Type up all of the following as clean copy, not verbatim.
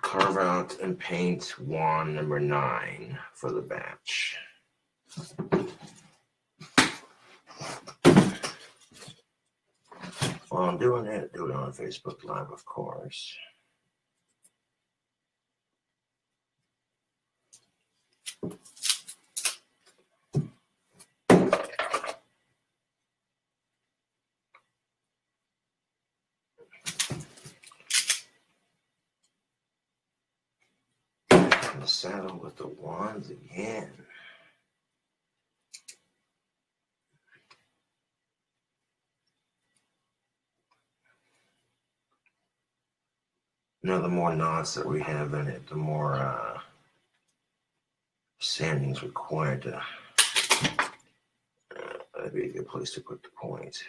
Carve out and paint wand number 9 for the batch. While I'm doing it, do it on Facebook Live, of course. The saddle with the wands again. The more knots that we have in it, the more sanding is required to. That'd be a good place to put the point.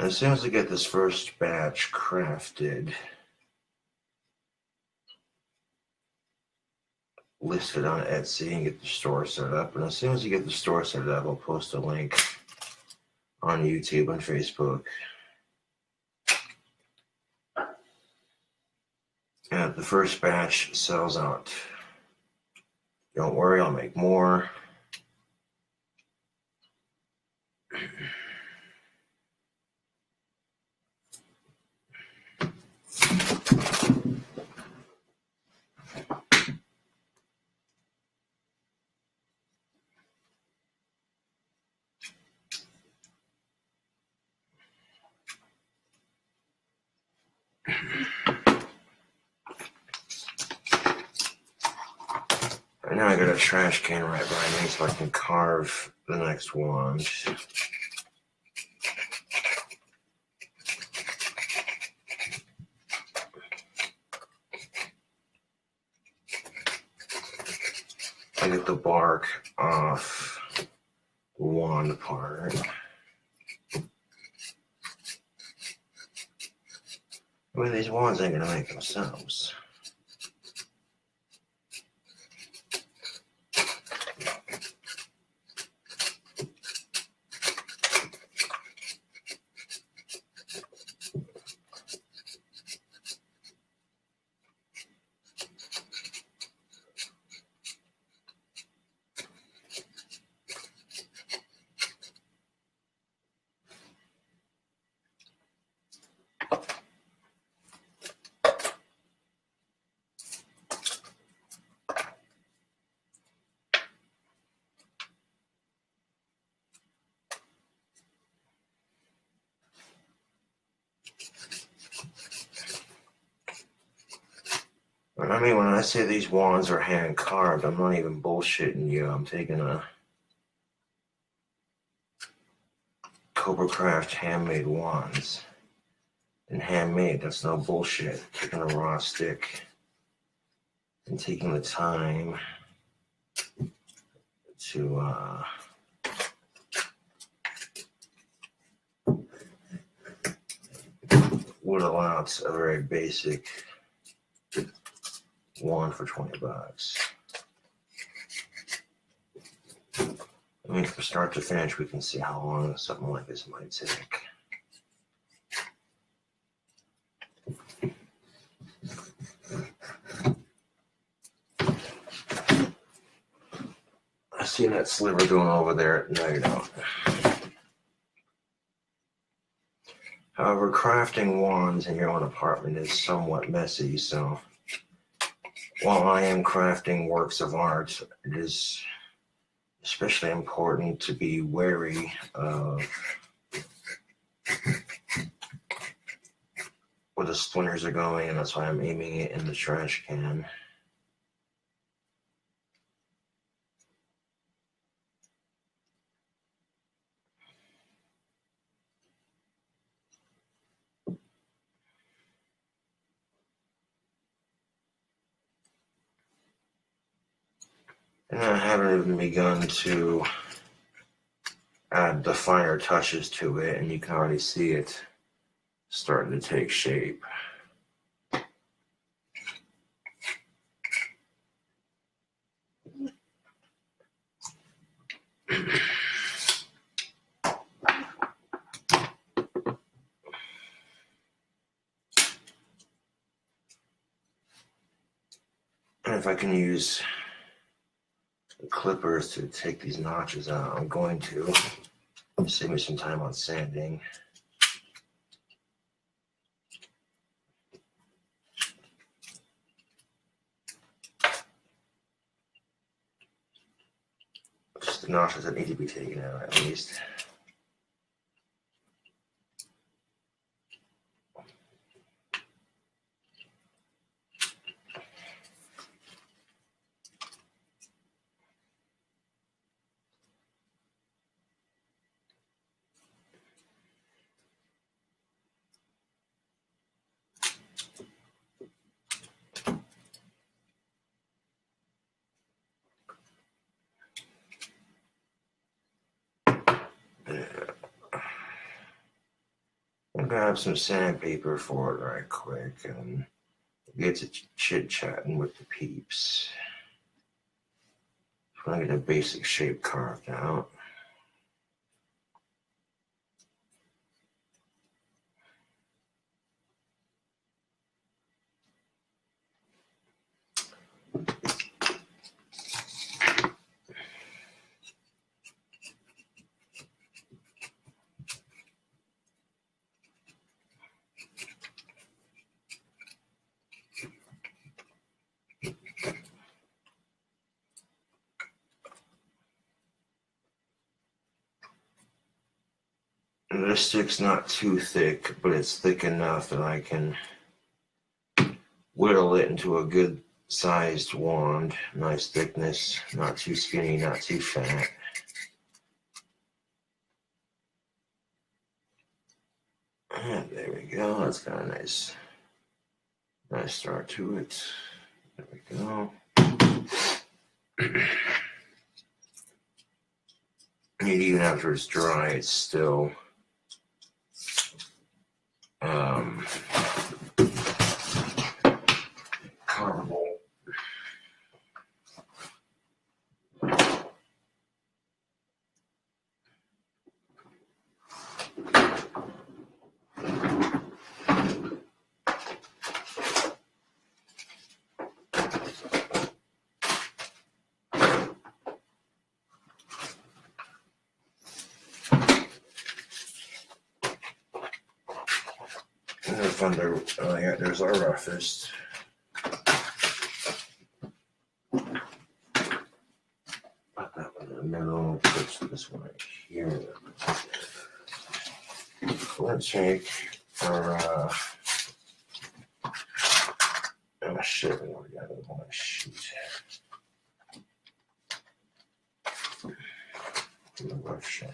As soon as I get this first batch crafted, listed on Etsy and get the store set up, and as soon as you get the store set up, I'll post a link on YouTube and Facebook. And if the first batch sells out, don't worry, I'll make more. Right now I got a trash can right behind me so I can carve the next wand. I get the bark off the wand part. I mean, these wands ain't gonna make themselves. I mean, when I say these wands are hand carved, I'm not even bullshitting you. I'm taking a KobraCraft handmade wands. And handmade, that's no bullshit. Taking a raw stick and taking the time to whittle out a very basic wand for $20. I mean, from start to finish, we can see how long something like this might take. See that sliver going over there? No, you don't. However, crafting wands in your own apartment is somewhat messy, so while I am crafting works of art, it is especially important to be wary of where the splinters are going, and that's why I'm aiming it in the trash can. And I haven't even begun to add the finer touches to it, and you can already see it starting to take shape. And if I can use clippers to take these notches out, I'm going to save me some time on sanding. Just the notches that need to be taken out at least. I'll grab some sandpaper for it right quick and get to chit-chatting with the peeps. I'm gonna get a basic shape carved out. And this stick's not too thick, but it's thick enough that I can whittle it into a good sized wand. Nice thickness, not too skinny, not too fat. And there we go. That's got a nice start to it. There we go. And even after it's dry, it's still carvable. Oh yeah, there's our roughest. Put that one in the middle, put this one right here. Let's take our oh shit, we already got it on my sheet. The rough shape.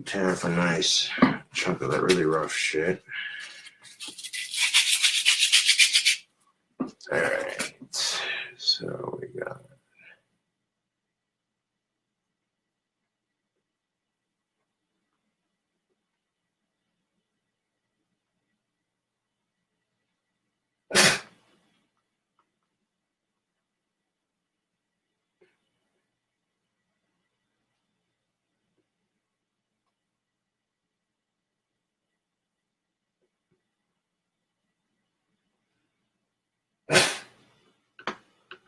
Tear off a nice chunk of that really rough shit. Alright, so we got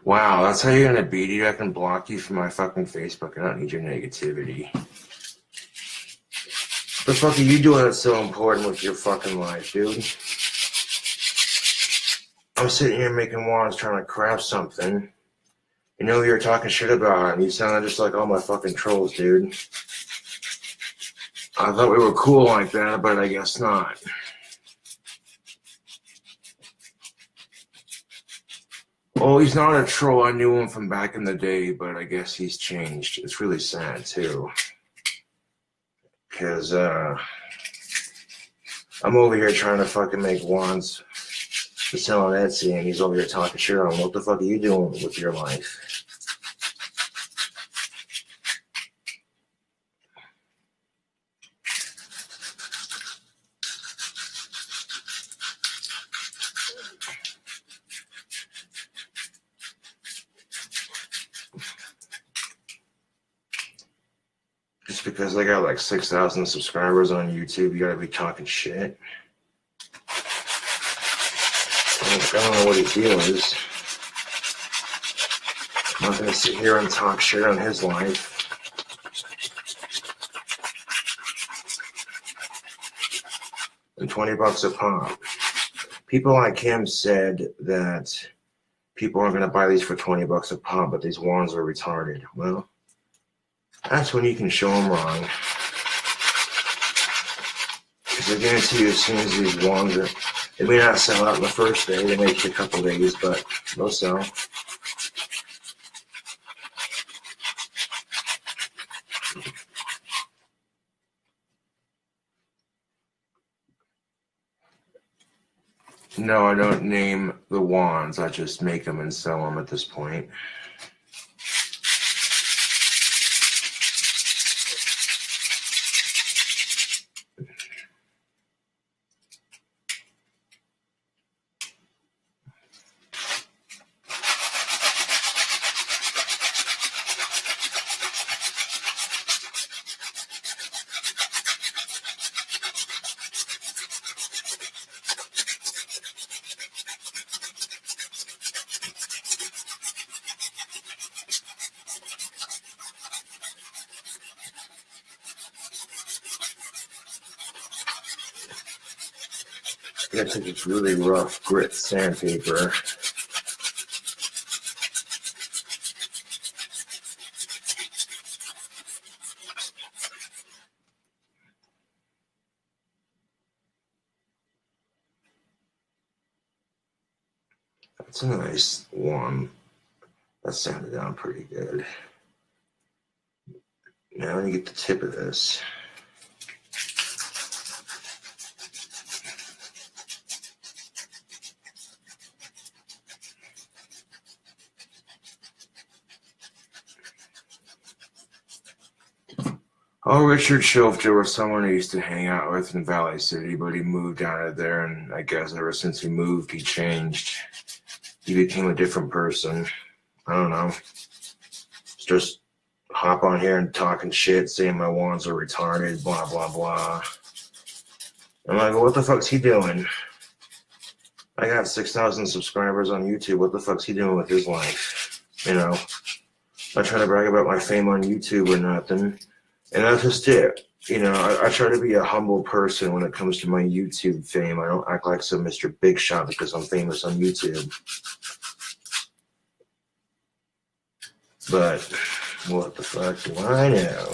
Wow, that's how you're gonna beat it? I can block you from my fucking Facebook. I don't need your negativity. What the fuck are you doing that's so important with your fucking life, dude? I'm sitting here making wands trying to craft something. You know you're talking shit about it, and you sound just like all my fucking trolls, dude. I thought we were cool like that, but I guess not. Oh, he's not a troll. I knew him from back in the day, but I guess he's changed. It's really sad, too. Because, I'm over here trying to fucking make wands to sell on Etsy, and he's over here talking shit on him. What the fuck are you doing with your life? Just because I got like 6,000 subscribers on YouTube, you gotta be talking shit. I don't know what his deal is. I'm not gonna sit here and talk shit on his life. And $20 a pop. People like him said that people aren't gonna buy these for $20 a pop, but these wands are retarded. Well, that's when you can show them wrong. Because I guarantee you, as soon as these wands are, they may not sell out in the first day, they may take a couple days, but they'll sell. No, I don't name the wands, I just make them and sell them at this point. I gotta take this really rough grit sandpaper. That's a nice one. That sanded down pretty good. Now let me get the tip of this. Oh, Richard Schofter was someone I used to hang out with in Valley City, but he moved out of there, and I guess ever since he moved, he changed. He became a different person. I don't know. Just hop on here and talking shit, saying my wands are retarded, blah, blah, blah. I'm like, what the fuck's he doing? I got 6,000 subscribers on YouTube. What the fuck's he doing with his life? You know, not trying to brag about my fame on YouTube or nothing. And that's just it. You know, I try to be a humble person when it comes to my YouTube fame. I don't act like some Mr. Big Shot because I'm famous on YouTube. But what the fuck do I know?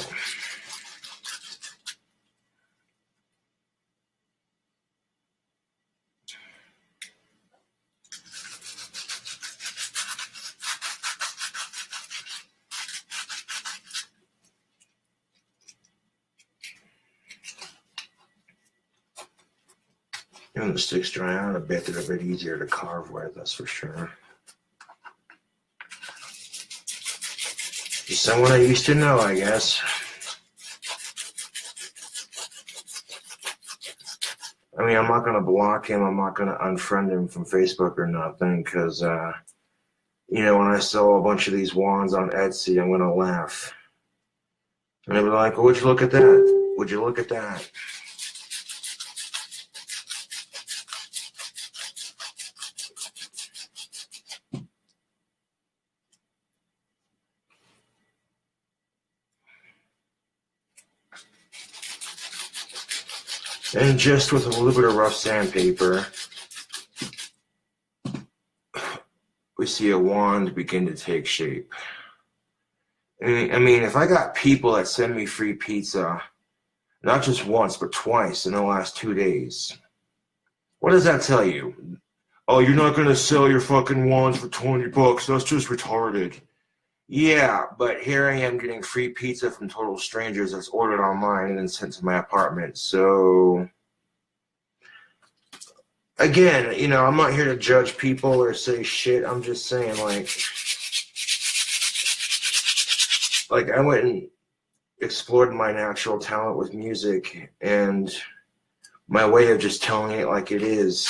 When the sticks dry out a bit, they're a bit easier to carve with, that's for sure. He's someone I used to know, I guess. I mean, I'm not going to block him. I'm not going to unfriend him from Facebook or nothing because, you know, when I sell a bunch of these wands on Etsy, I'm going to laugh. And they'll be like, well, would you look at that? Would you look at that? And just with a little bit of rough sandpaper, we see a wand begin to take shape. I mean, if I got people that send me free pizza, not just once, but twice in the last 2 days, what does that tell you? Oh, you're not going to sell your fucking wands for $20. That's just retarded. Yeah, but here I am getting free pizza from total strangers that's ordered online and then sent to my apartment. So, again, you know, I'm not here to judge people or say shit. I'm just saying, like I went and explored my natural talent with music, and my way of just telling it like it is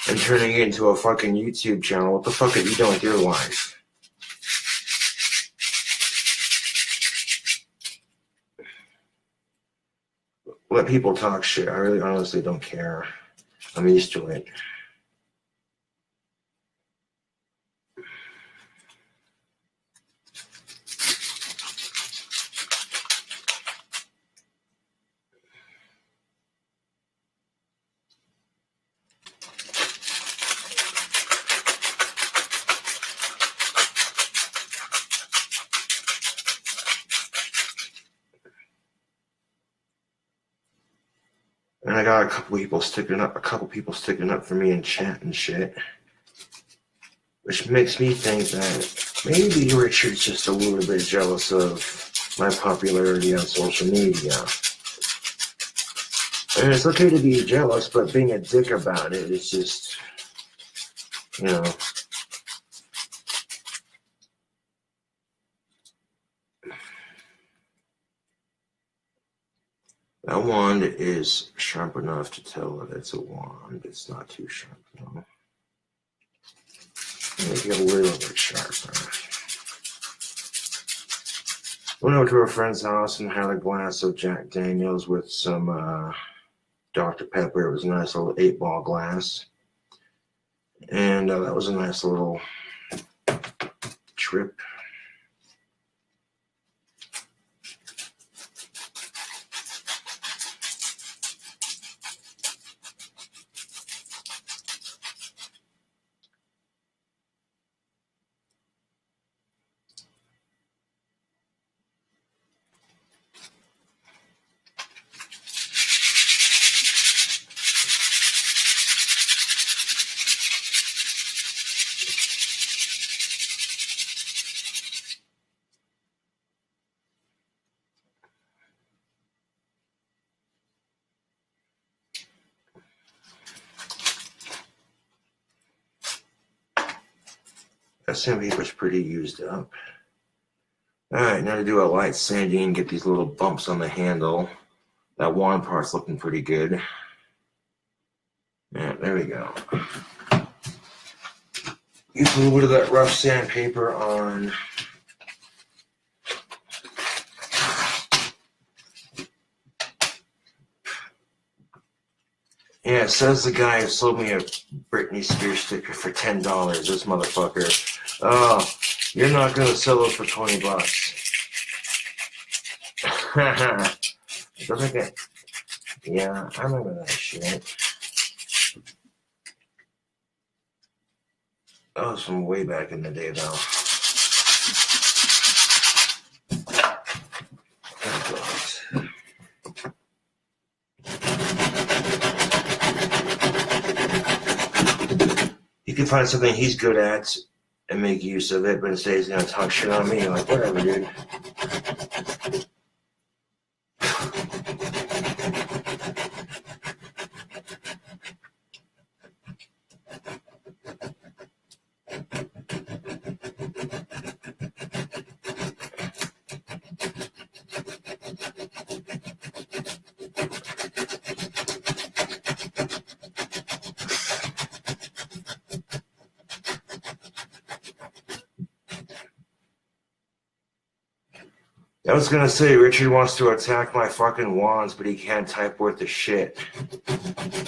and turning it into a fucking YouTube channel. What the fuck have you done with your life? Let people talk shit. I really honestly don't care. I'm used to it. And I got a couple people sticking up for me in chat and shit, which makes me think that maybe Richard's just a little bit jealous of my popularity on social media. And it's okay to be jealous, but being a dick about it is just, you know. That wand is sharp enough to tell that it's a wand. It's not too sharp, though. Make it a little bit sharper. Went over to a friend's house and had a glass of Jack Daniels with some Dr. Pepper. It was a nice little 8-ball glass. And that was a nice little trip. That sandpaper's pretty used up. Alright, now to do a light sanding and get these little bumps on the handle. That wand part's looking pretty good. Yeah, there we go. Use a little bit of that rough sandpaper on yeah, says the guy who sold me a Britney Spears sticker for $10. This motherfucker. Oh, you're not gonna sell those for $20. Doesn't it? Yeah, I remember that shit. That was from way back in the day, though. You can find something he's good at and make use of it, but instead he's gonna talk shit on me. Like, whatever, dude. I was gonna say, Richard wants to attack my fucking wands, but he can't type worth of shit.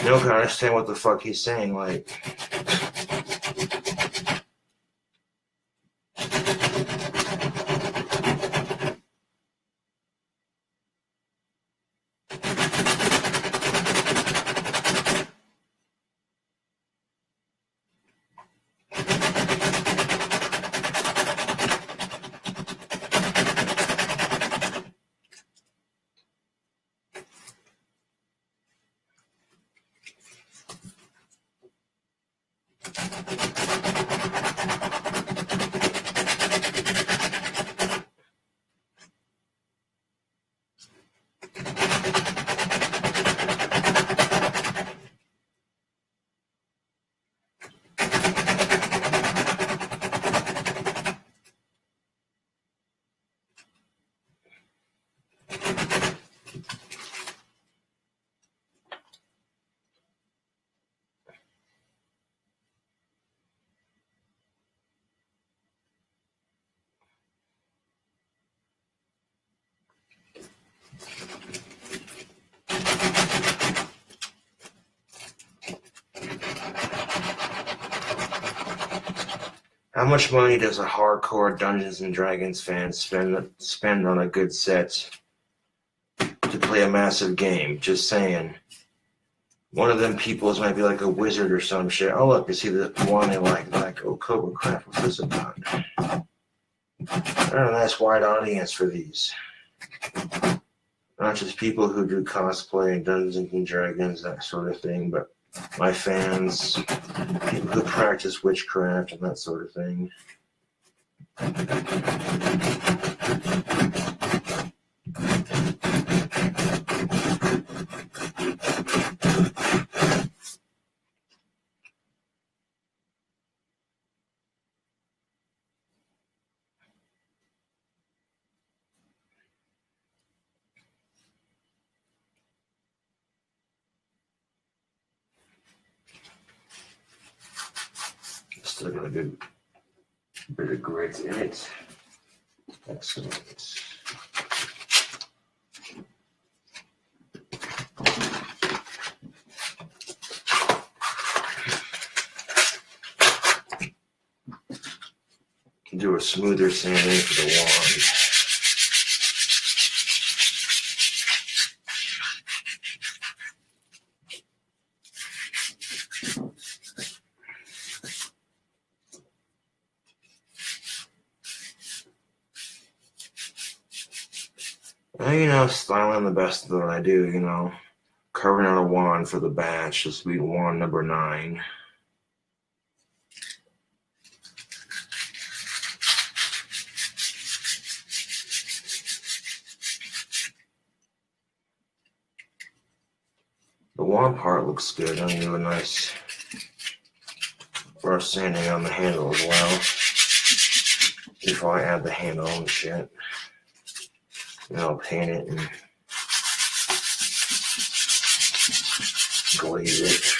No one can understand what the fuck he's saying, like. How much money does a hardcore Dungeons and Dragons fan spend on a good set to play a massive game? Just saying. One of them peoples might be like a wizard or some shit. Oh look, you see the one they like, oh Cobra crap, what's this about? I don't know, nice wide audience for these. Not just people who do cosplay and Dungeons and Dragons, that sort of thing, but my fans, people who practice witchcraft and that sort of thing. Still got a good bit of grit in it. Excellent. Do a smoother sanding for the wand. Styling the best of what I do, carving out a wand for the batch. This will be wand number 9. The wand part looks good. I'm going to do a nice brush sanding on the handle as well before I add the handle and shit. And I'll paint it and glaze it.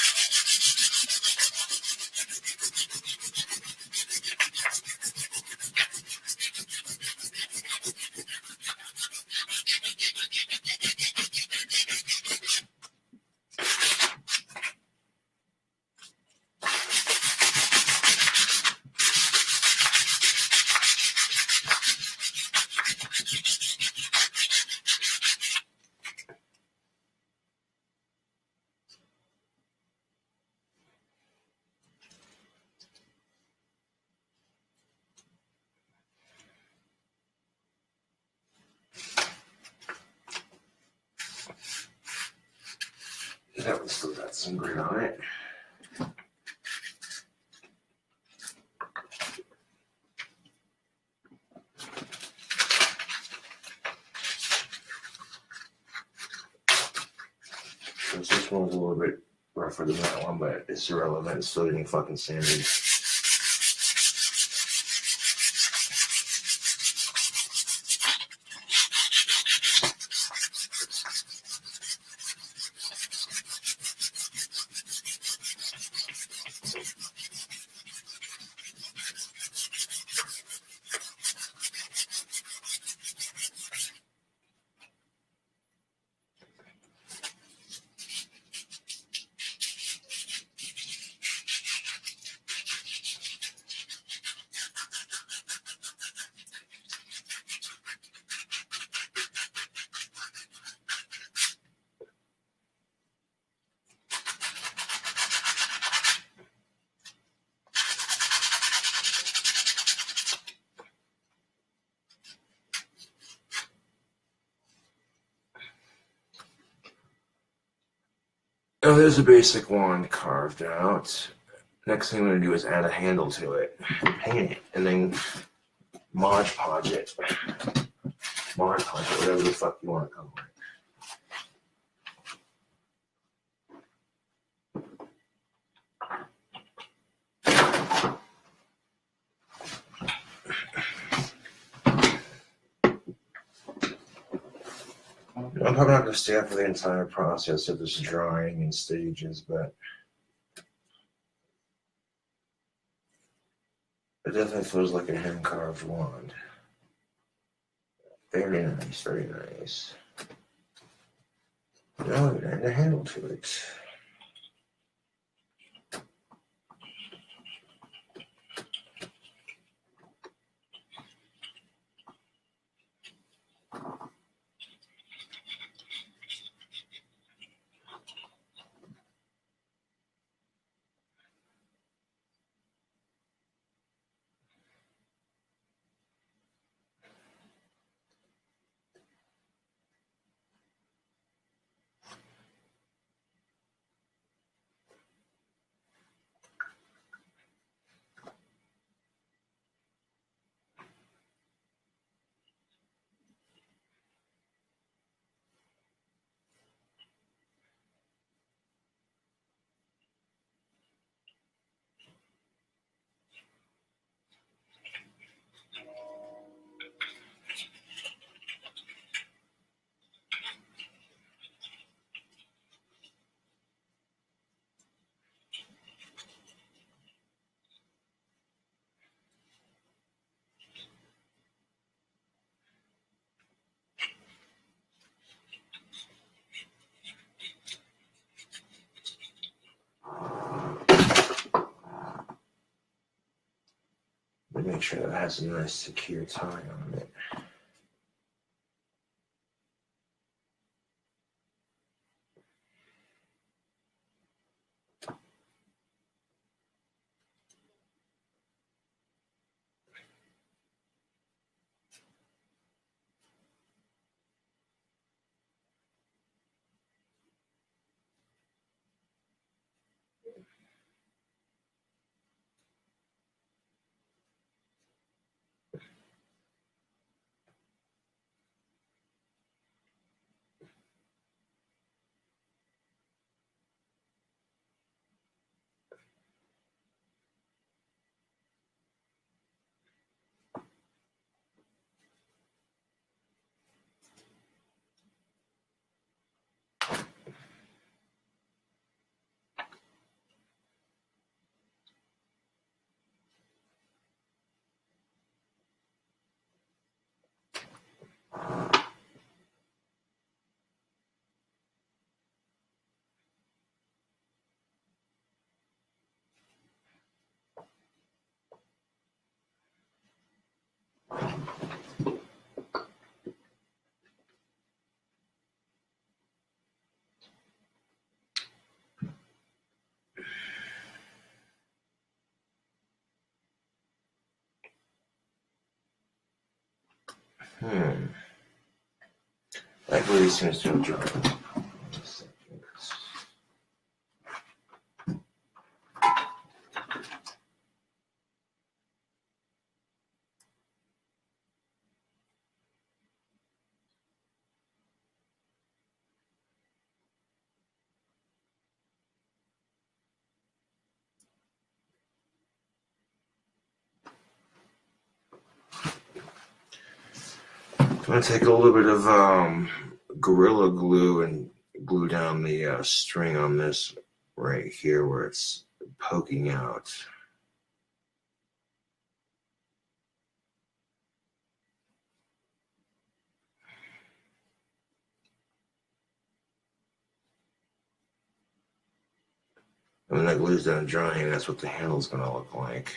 That one still got some grit on it. This one's a little bit rougher than that one, but it's irrelevant. It's still getting fucking sanded. Oh, there's a basic wand carved out. Next thing I'm going to do is add a handle to it, paint it, and then Mod Podge it. Mod Podge it, whatever the fuck you want to call it. I'm probably not going to stay up for the entire process of this drying in stages, but it definitely feels like a hand-carved wand. Very nice, very nice. Now we add a handle to it. But make sure that it has a nice secure tie on it. That really seems to have dried. I'm going to take a little bit of Gorilla Glue and glue down the string on this right here where it's poking out. And when that glue's done drying, that's what the handle's going to look like.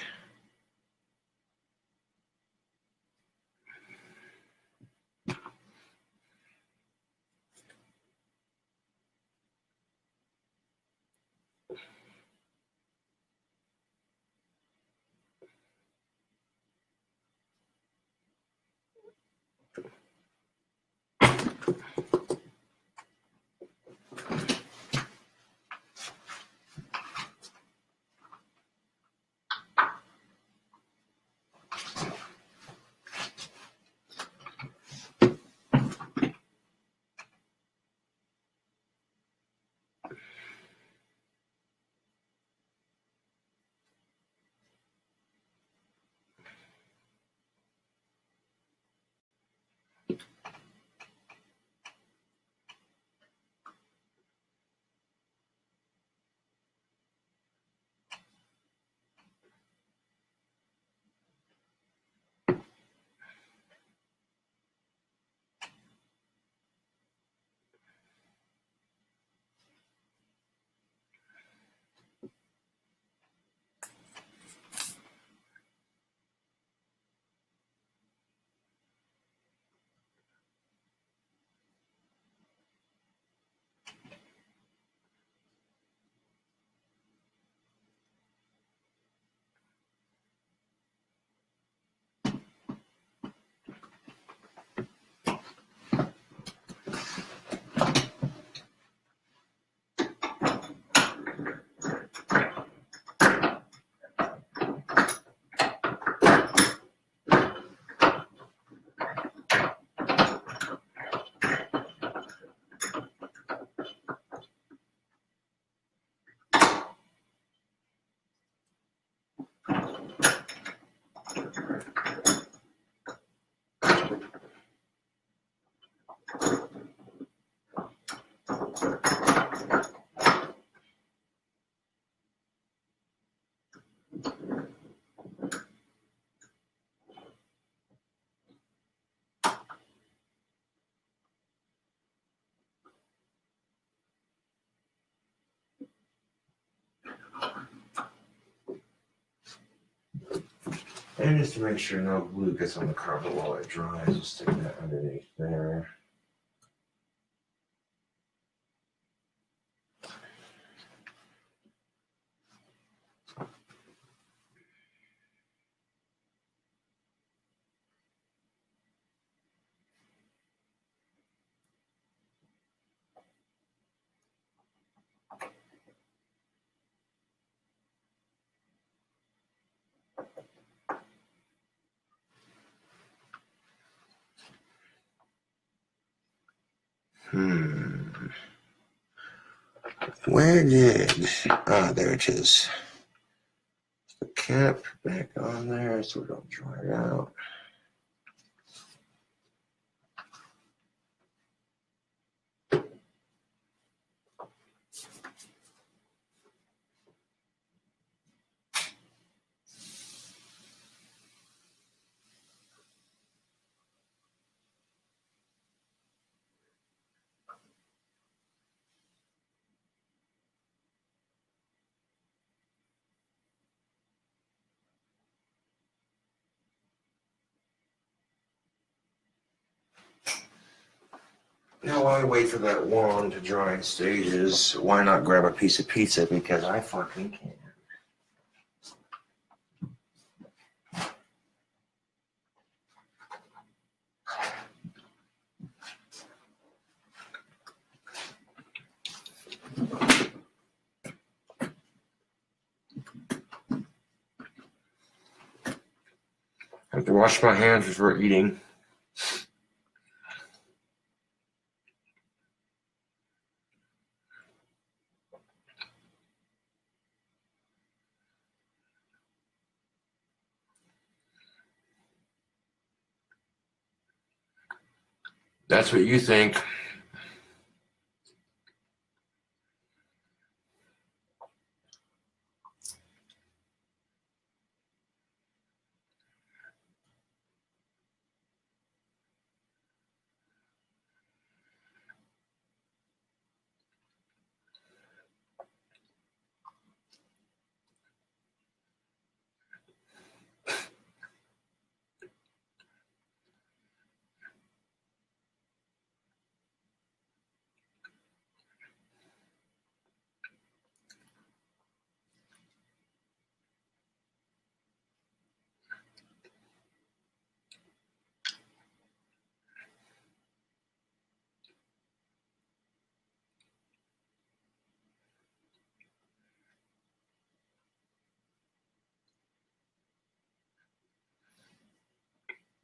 And just to make sure no glue gets on the carpet while it dries, we'll stick that underneath there. Where did, there it is. The cap back on there so we don't dry it out. Now while I wait for that wand to dry in stages, why not grab a piece of pizza, because I fucking can. I have to wash my hands before eating. That's what you think.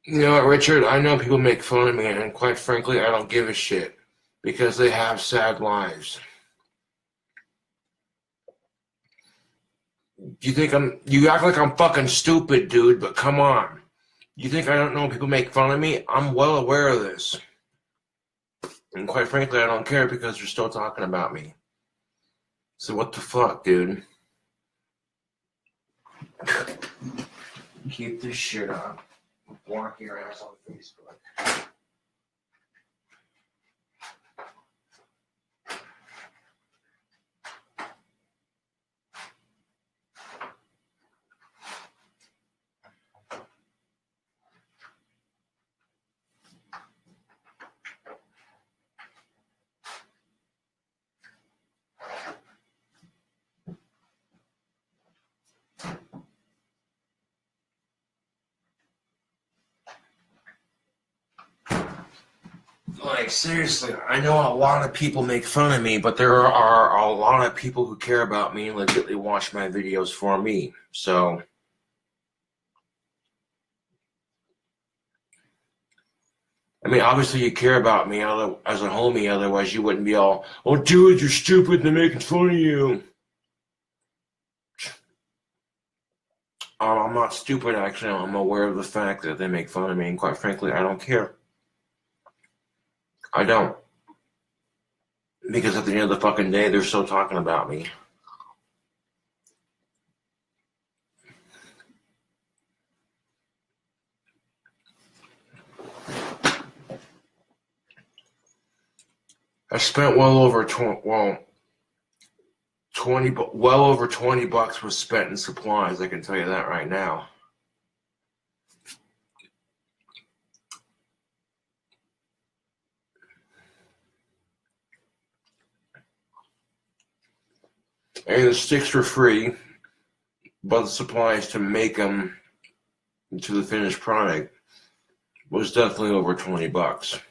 You know what, Richard? I know people make fun of me, and quite frankly, I don't give a shit, because they have sad lives. You act like I'm fucking stupid, dude, but come on. You think I don't know people make fun of me? I'm well aware of this. And quite frankly, I don't care, because they're still talking about me. So what the fuck, dude? Keep this shit up. Block your ass on Facebook. Like, seriously, I know a lot of people make fun of me, but there are a lot of people who care about me and legitimately watch my videos for me. So, I mean, obviously you care about me as a homie, otherwise you wouldn't be all, oh, dude, you're stupid, they're making fun of you. I'm not stupid, actually. I'm aware of the fact that they make fun of me, and quite frankly, I don't care. I don't. Because at the end of the fucking day, they're still talking about me. I spent well over $20 was spent in supplies. I can tell you that right now. And the sticks were free, but the supplies to make them into the finished product was definitely over $20.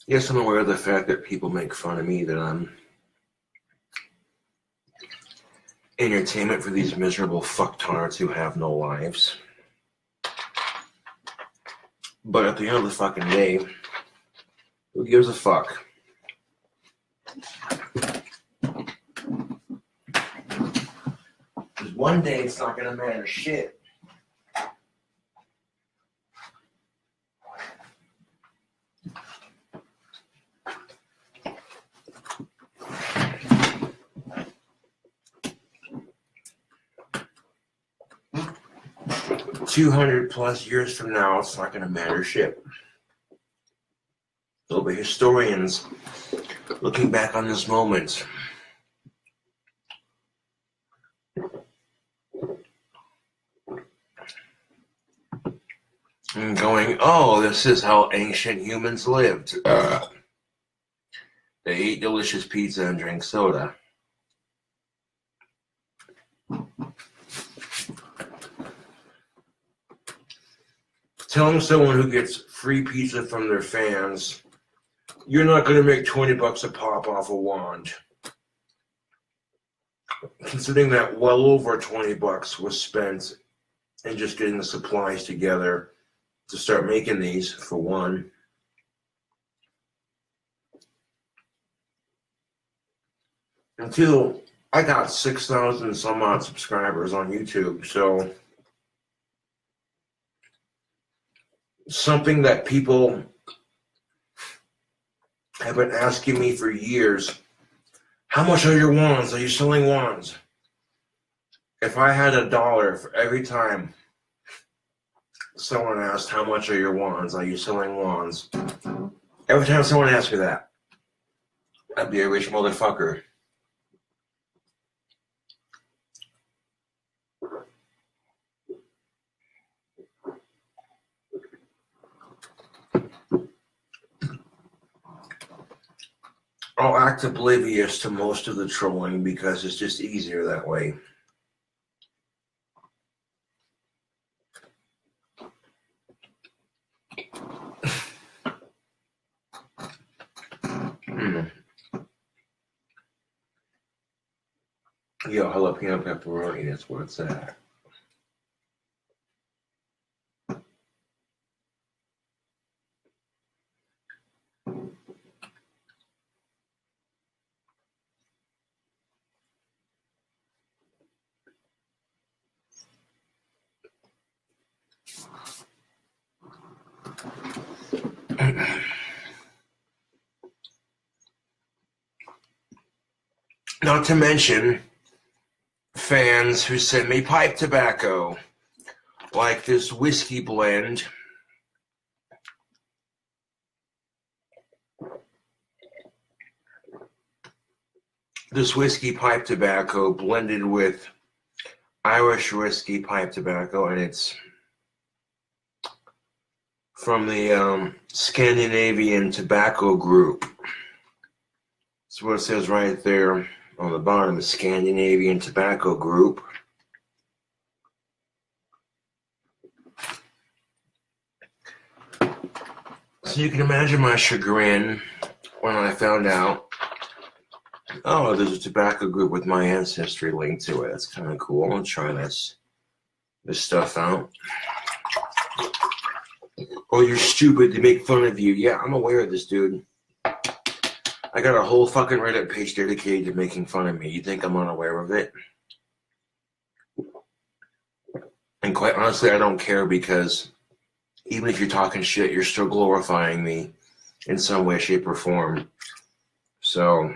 Yes, I'm aware of the fact that people make fun of me that I'm entertainment for these miserable fucktards who have no lives. But at the end of the fucking day, who gives a fuck? Because one day it's not gonna matter shit. $200+ years from now, it's not gonna matter shit. There'll be historians looking back on this moment and going, oh, this is how ancient humans lived. They ate delicious pizza and drank soda. Telling someone who gets free pizza from their fans, you're not going to make $20 a pop off a wand. Considering that well over $20 was spent in just getting the supplies together to start making these, for one. And two, I got 6,000 some odd subscribers on YouTube, so something that people have been asking me for years, how much are your wands? Are you selling wands? If I had $1 for every time someone asked, how much are your wands? Are you selling wands? Every time someone asks me that, I'd be a rich motherfucker. I'll act oblivious to most of the trolling because it's just easier that way. Yo, jalapeno pepperoni, that's where it's at. Not to mention fans who send me pipe tobacco, like this whiskey blend. This whiskey pipe tobacco blended with Irish whiskey pipe tobacco, and it's from the Scandinavian Tobacco Group. That's what it says right there On the bottom, Scandinavian Tobacco Group. So you can imagine my chagrin when I found out, oh, there's a tobacco group with my ancestry linked to it. That's kind of cool. I'll try this stuff out. Oh, you're stupid. They make fun of you. Yeah, I'm aware of this, dude. I got a whole fucking Reddit page dedicated to making fun of me. You think I'm unaware of it? And quite honestly, I don't care, because even if you're talking shit, you're still glorifying me in some way, shape, or form. So,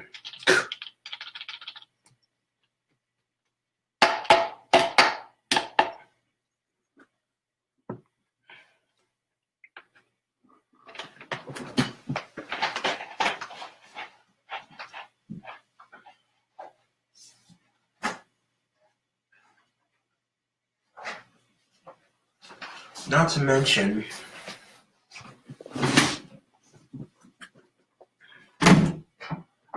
not to mention,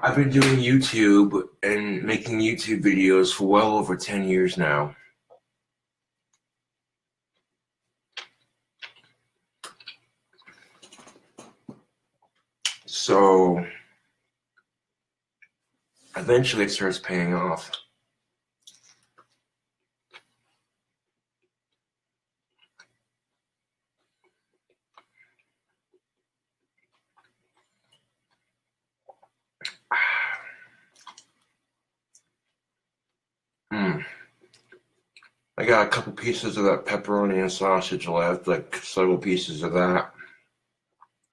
I've been doing YouTube and making YouTube videos for well over 10 years now. So, eventually it starts paying off. I got a couple pieces of that pepperoni and sausage left, like several pieces of that,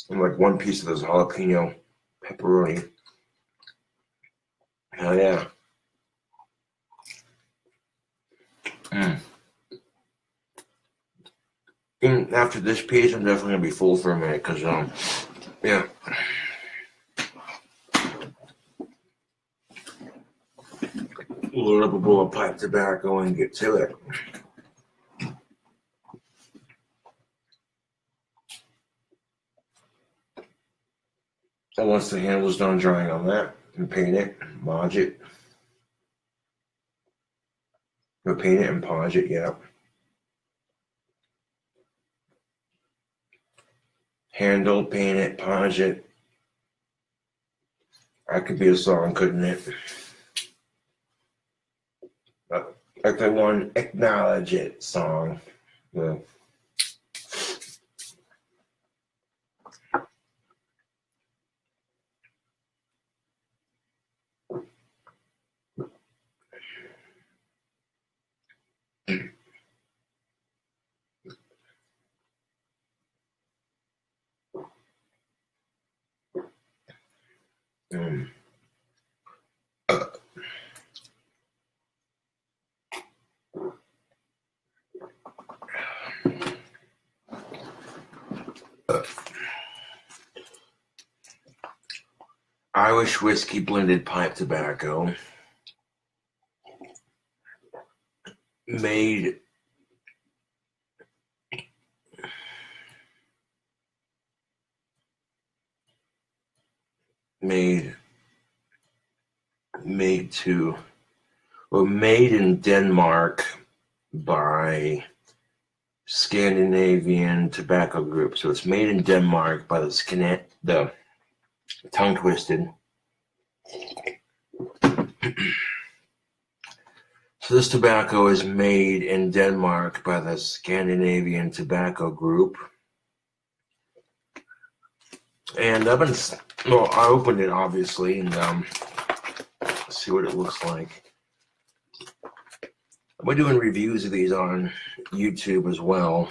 and like one piece of this jalapeno pepperoni. Hell yeah. And after this piece, I'm definitely gonna be full for a minute, cause yeah. Load up a bowl of pipe tobacco and get to it. And once the handle's done drying on that, and paint it, modge it. You'll paint it and polish it, yeah. Handle, paint it, polish it. That could be a song, couldn't it? Like the one Acknowledge It song. Yeah. Irish whiskey blended pipe tobacco made in Denmark by Scandinavian Tobacco Group. So it's made in Denmark by the tongue twisted. So this tobacco is made in Denmark by the Scandinavian Tobacco Group. And I opened it obviously, and see what it looks like. We're doing reviews of these on YouTube as well.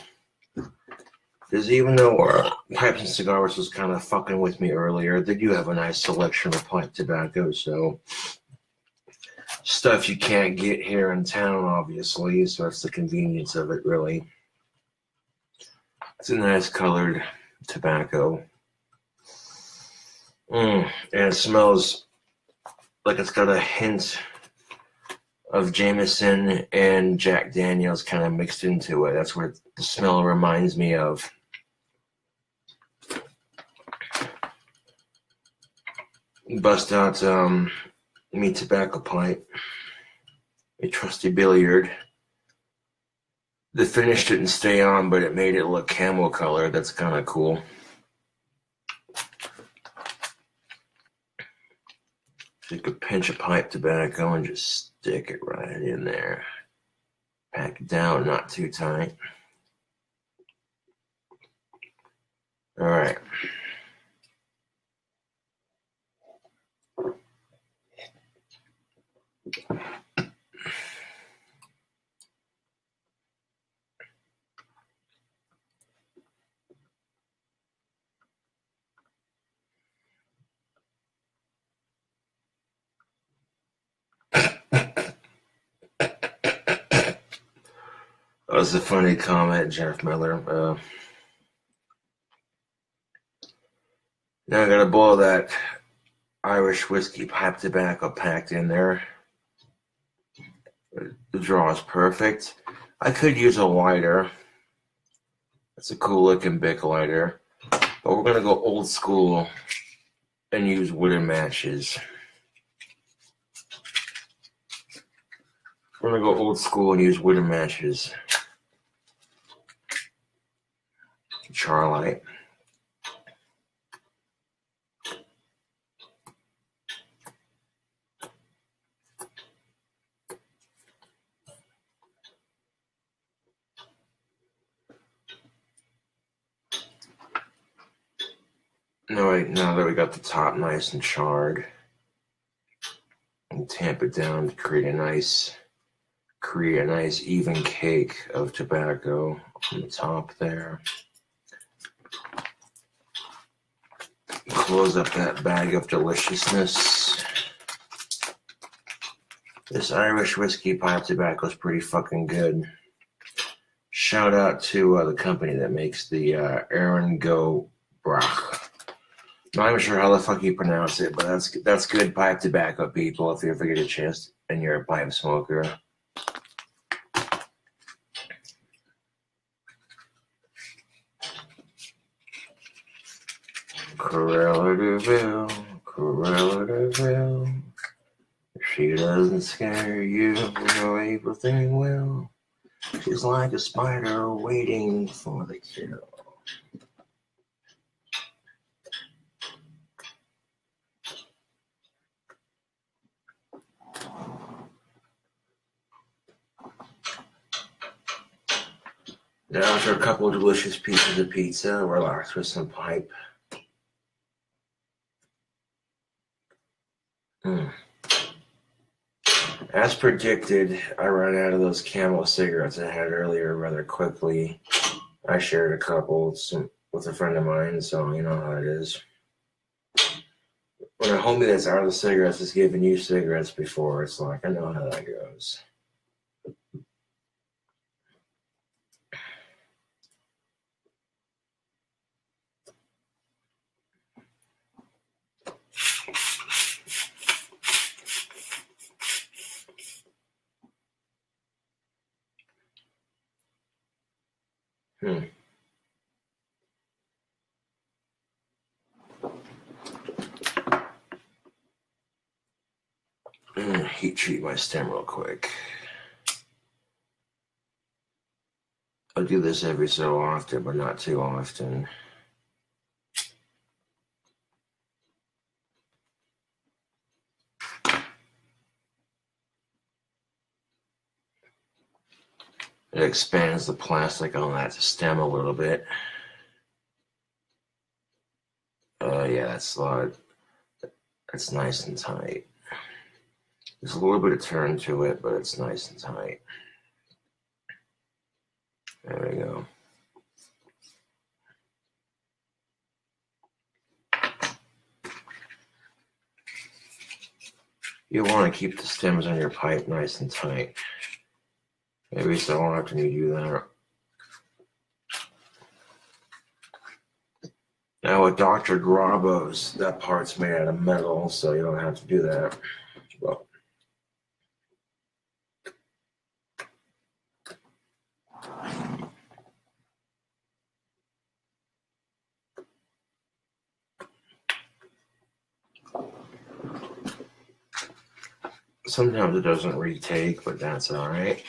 Because even though Pipes and Cigars was kind of fucking with me earlier, they do have a nice selection of pipe tobacco, so stuff you can't get here in town, obviously, so that's the convenience of it, really. It's a nice colored tobacco. And it smells like it's got a hint of Jameson and Jack Daniels kind of mixed into it. That's what the smell reminds me of. Bust out me tobacco pipe, a trusty billiard. The finish didn't stay on, but it made it look camel color. That's kind of cool. So you could pinch a pipe tobacco and just stick it right in there. Pack it down, not too tight. All right. That was a funny comment, Jeff Miller. Now I got a bowl of that Irish whiskey pipe tobacco packed in there. The draw is perfect. I could use a lighter. It's a cool looking Bic lighter. But we're going to go old school and use wooden matches. We're going to go old school and use wooden matches. Charlight. Now that we got the top nice and charred, and tamp it down to create a nice even cake of tobacco on the top there. Close up that bag of deliciousness. This Irish whiskey pipe tobacco is pretty fucking good. Shout out to the company that makes the Aaron Go Brach. Not even sure how the fuck you pronounce it, but that's good pipe tobacco, people, if you ever get a chance and you're a pipe smoker. Cruella de Vil. She doesn't scare you, no evil thing will. She's like a spider waiting for the kill. Now after a couple of delicious pieces of pizza, relax with some pipe. As predicted, I ran out of those Camel cigarettes I had earlier rather quickly. I shared a couple with a friend of mine, so you know how it is. When a homie that's out of the cigarettes has given you cigarettes before, it's like, I know how that goes. Heat treat my stem real quick. I do this every so often, but not too often. It expands the plastic on that stem a little bit. Yeah, that's nice and tight. There's a little bit of turn to it, but it's nice and tight. There we go. You want to keep the stems on your pipe nice and tight. Maybe so often you do that. Now with Dr. Grabo's, that part's made out of metal, so you don't have to do that. Well, Sometimes it doesn't retake, but that's all right.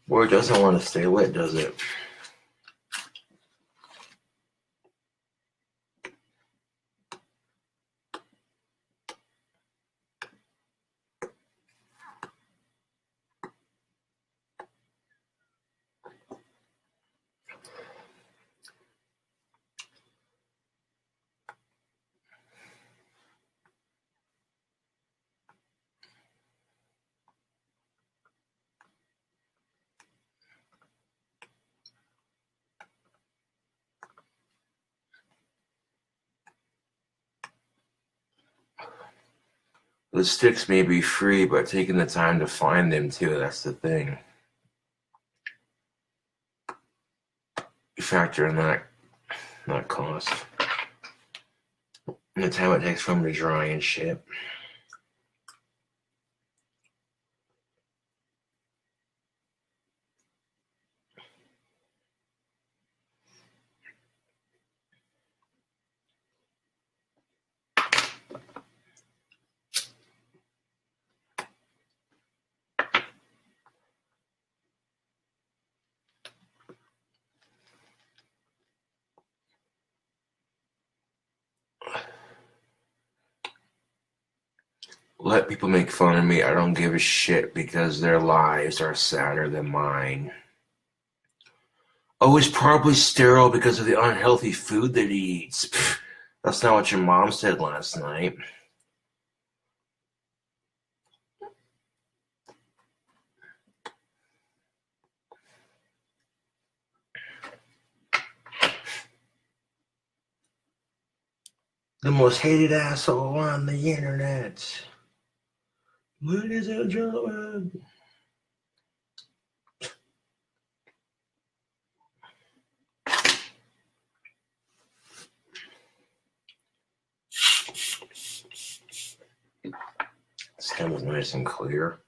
Or it doesn't want to stay lit, does it? The sticks may be free, but taking the time to find them too, that's the thing. You factor in that cost. And the time it takes for them to dry and ship. Let people make fun of me. I don't give a shit because their lives are sadder than mine. Oh, he's probably sterile because of the unhealthy food that he eats. Pfft, that's not what your mom said last night. The most hated asshole on the internet. Ladies and gentlemen. Stem is nice and clear.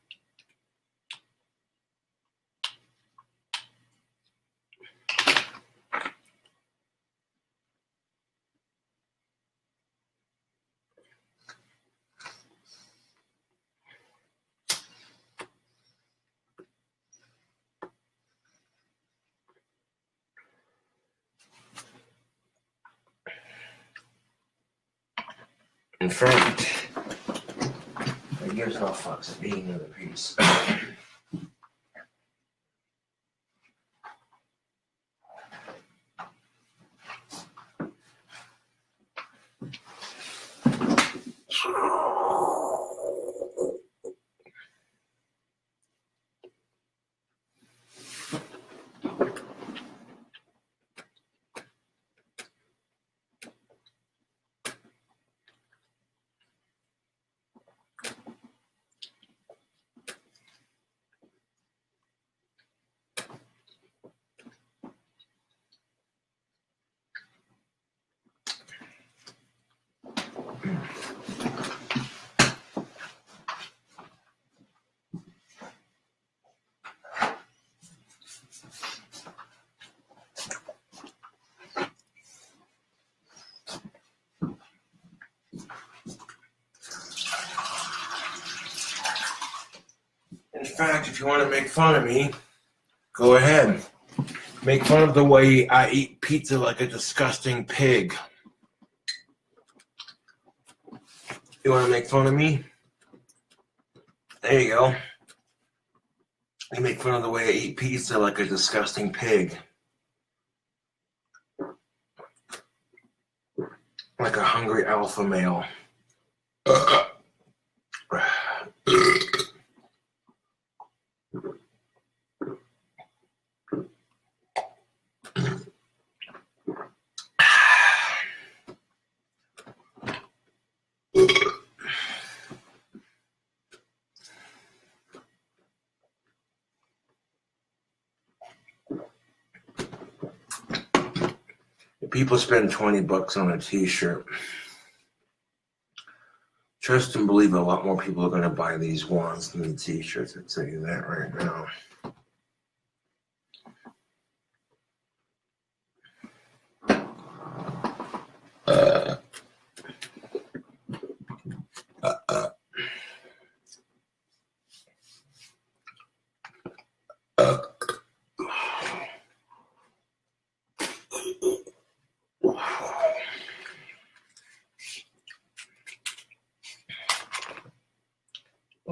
In fact, I guess no fucks at being another piece. In fact, if you want to make fun of me, go ahead. Make fun of the way I eat pizza like a disgusting pig. You want to make fun of me? There you go. They make fun of the way I eat pizza like a disgusting pig. Like a hungry alpha male. People spend $20 on a t-shirt. Trust and believe a lot more people are going to buy these wands than the t-shirts. I'll tell you that right now.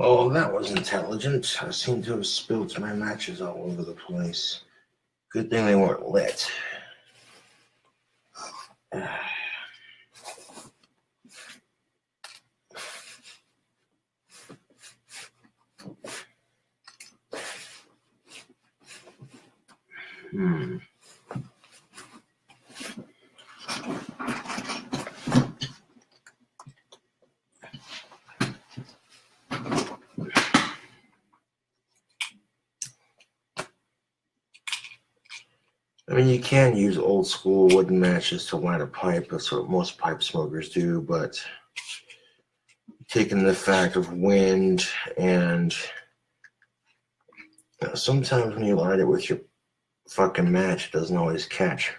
Oh, that was intelligent. I seem to have spilled my matches all over the place. Good thing they weren't lit. I mean, you can use old school wooden matches to light a pipe. That's what most pipe smokers do, but taking the fact of wind and sometimes when you light it with your fucking match, it doesn't always catch.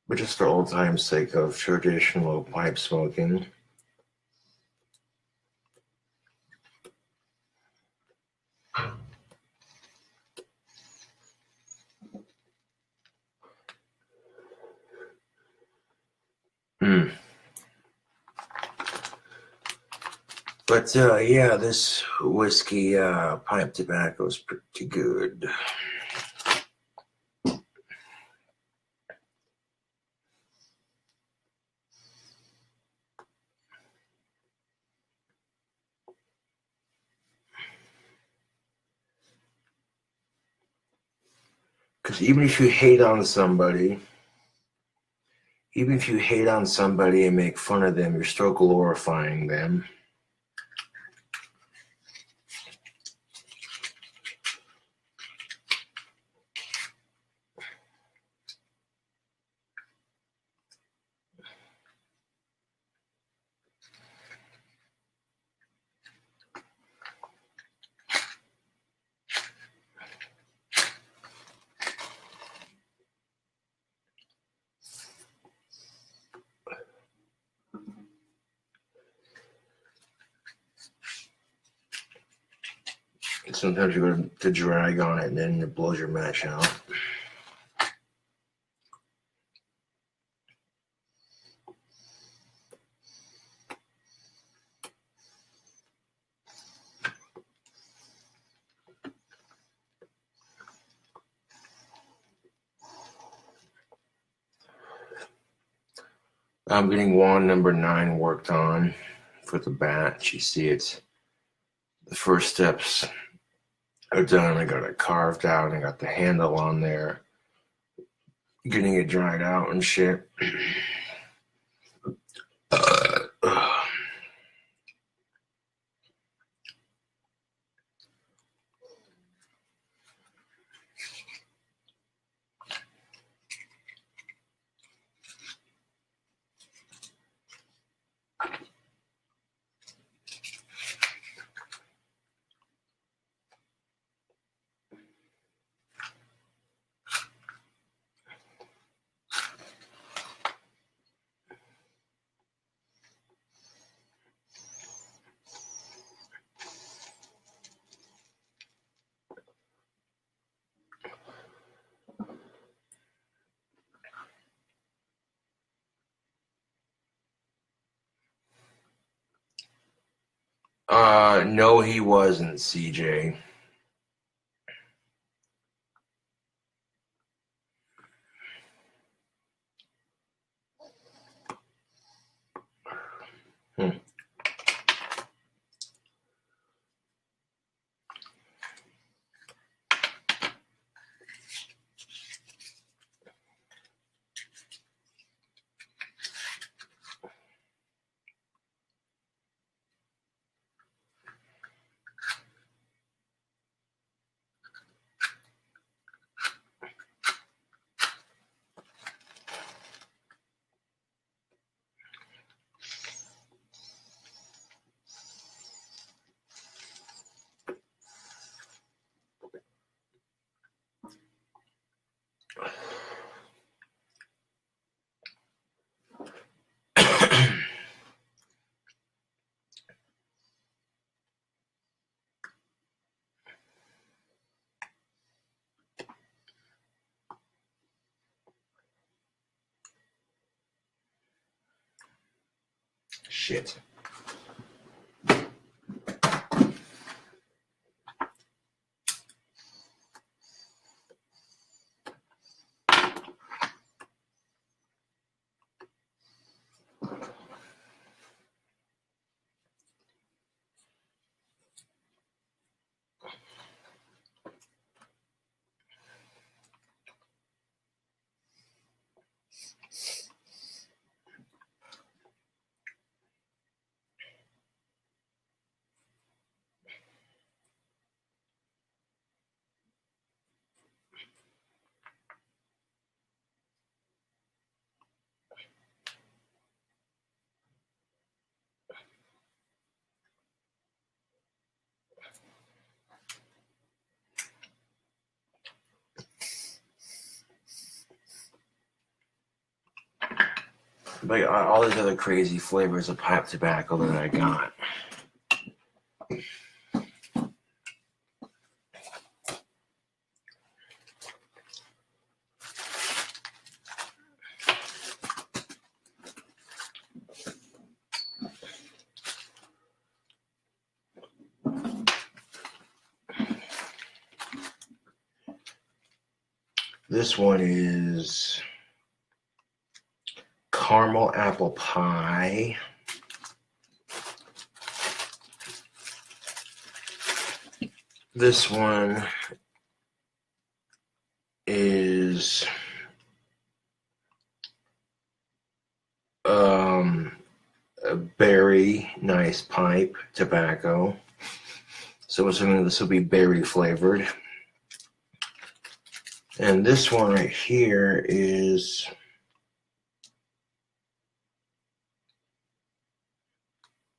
But just for old time's sake of traditional pipe smoking, But yeah, this whiskey pipe tobacco is pretty good. Because even if you hate on somebody and make fun of them, you're still glorifying them. Sometimes you go to drag on it and then it blows your match out. I'm getting wand number 9 worked on for the batch. You see it's the first steps are done. I got it carved out and I got the handle on there. Getting it dried out and shit. No, he wasn't, CJ. Shit. But all these other crazy flavors of pipe tobacco that I got. This one is caramel apple pie. This one is a berry nice pipe tobacco. So I'm assuming this will be berry flavored. And this one right here is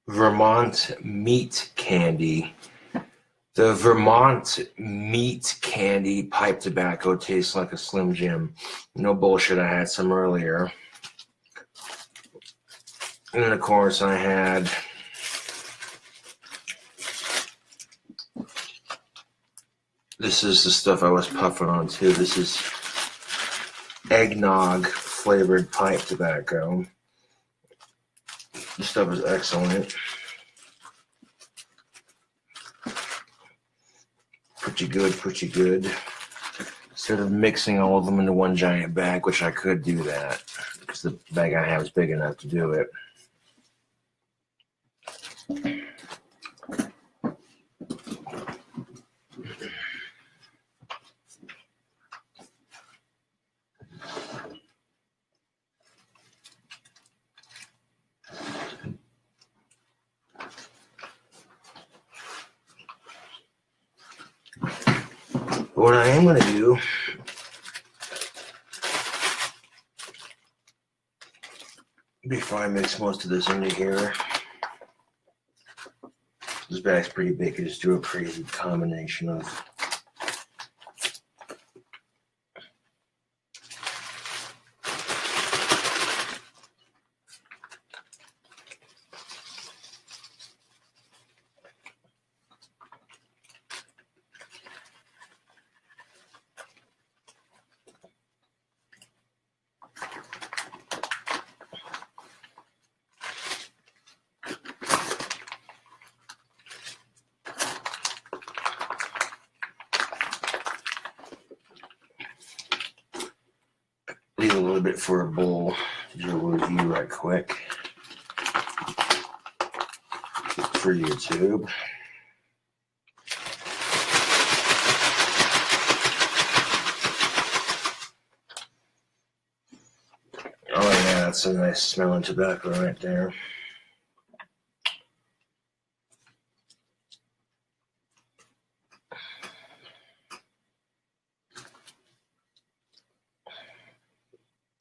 Vermont meat candy. The Vermont meat candy pipe tobacco tastes like a Slim Jim. No bullshit, I had some earlier. And then of course I had this is the stuff I was puffing on too. This is eggnog flavored pipe tobacco. This stuff is excellent. Pretty good. Instead of mixing all of them into one giant bag, which I could do that, because the bag I have is big enough to do it. What I am going to do before I mix most of this into here, this bag's pretty big, I just do a crazy combination of leave a little bit for a bowl to do a review right quick for YouTube. Oh yeah, that's a nice smelling tobacco right there.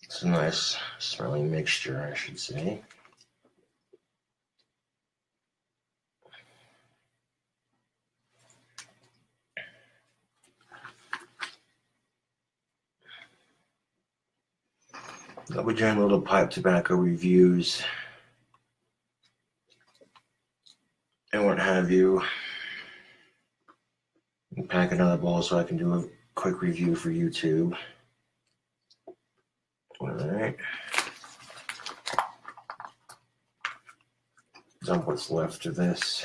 It's a nice smelling mixture, I should say. I'll be doing little pipe tobacco reviews and what have you. And pack another bowl so I can do a quick review for YouTube. Alright. Dump what's left of this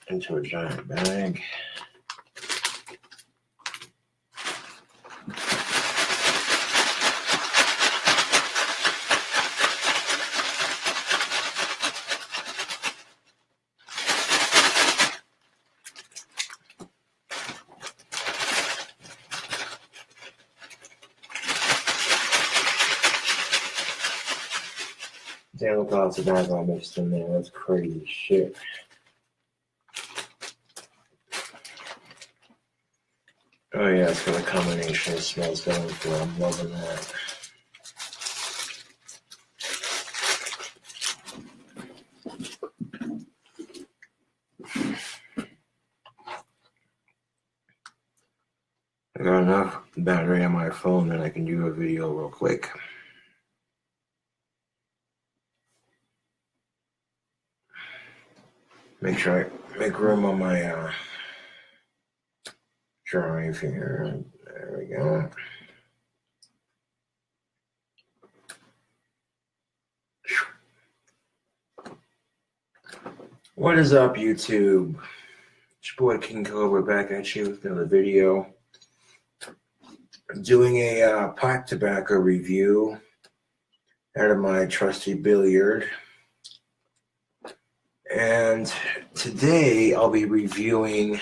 into a giant bag. Damn, look at all the tobacco mixed in there. That's crazy shit. Oh yeah, it's got a combination of smells going for it. I'm loving that. I got enough battery on my phone that I can do a video real quick. Make sure I make room on my drive here. There we go. What is up, YouTube? It's your boy King Cobra back at you with another video. I'm doing a pipe tobacco review out of my trusty billiard. And today I'll be reviewing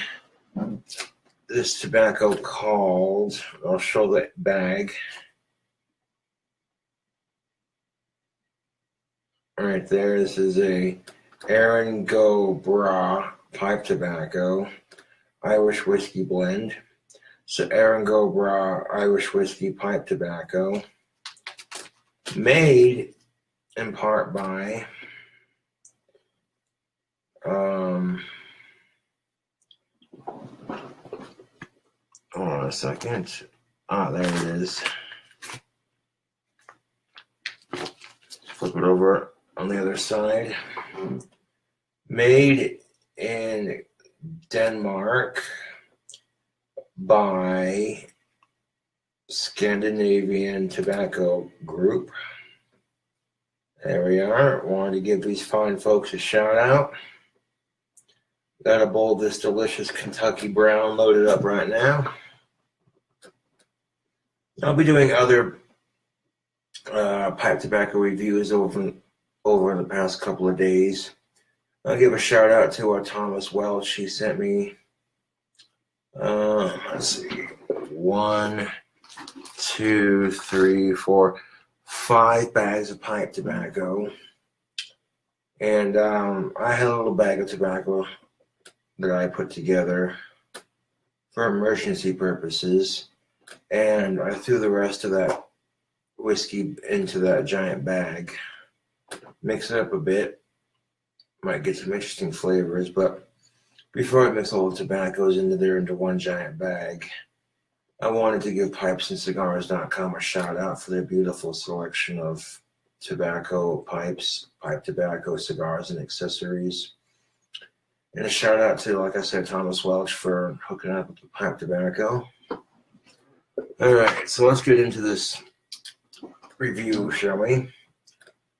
this tobacco called, I'll show that bag. Right there, this is a KingCobraJFS pipe tobacco, Irish whiskey blend. So KingCobraJFS Irish whiskey pipe tobacco, made in part by hold on a second. There it is. Flip it over on the other side. Made in Denmark by Scandinavian Tobacco Group. There we are. Wanted to give these fine folks a shout out. Got a bowl of this delicious Kentucky Brown loaded up right now. I'll be doing other pipe tobacco reviews over the past couple of days. I'll give a shout out to our Thomas Welch. She sent me, let's see, 1, 2, 3, 4, 5 bags of pipe tobacco. And I had a little bag of tobacco that I put together for emergency purposes. And I threw the rest of that whiskey into that giant bag. Mix it up a bit. Might get some interesting flavors, but before I mix all the tobaccos into one giant bag, I wanted to give pipesandcigars.com a shout out for their beautiful selection of tobacco pipes, pipe tobacco, cigars, and accessories. And a shout out to, like I said, Thomas Welch for hooking up with the pipe tobacco. All right, so let's get into this review, shall we?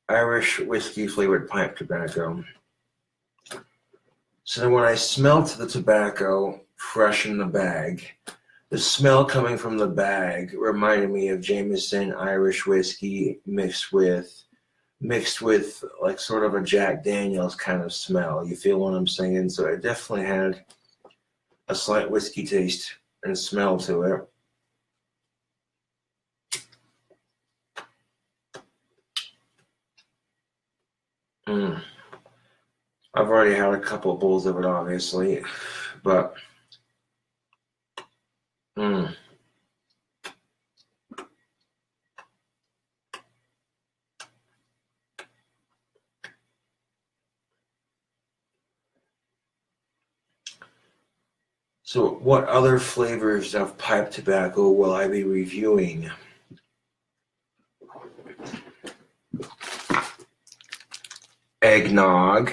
Irish whiskey flavored pipe tobacco. So when I smelt the tobacco fresh in the bag, The smell coming from the bag reminded me of Jameson Irish whiskey mixed with like sort of a Jack Daniels kind of smell. You feel what I'm saying? So it definitely had a slight whiskey taste and smell to it. I've already had a couple of bowls of it, obviously, but So what other flavors of pipe tobacco will I be reviewing? Eggnog.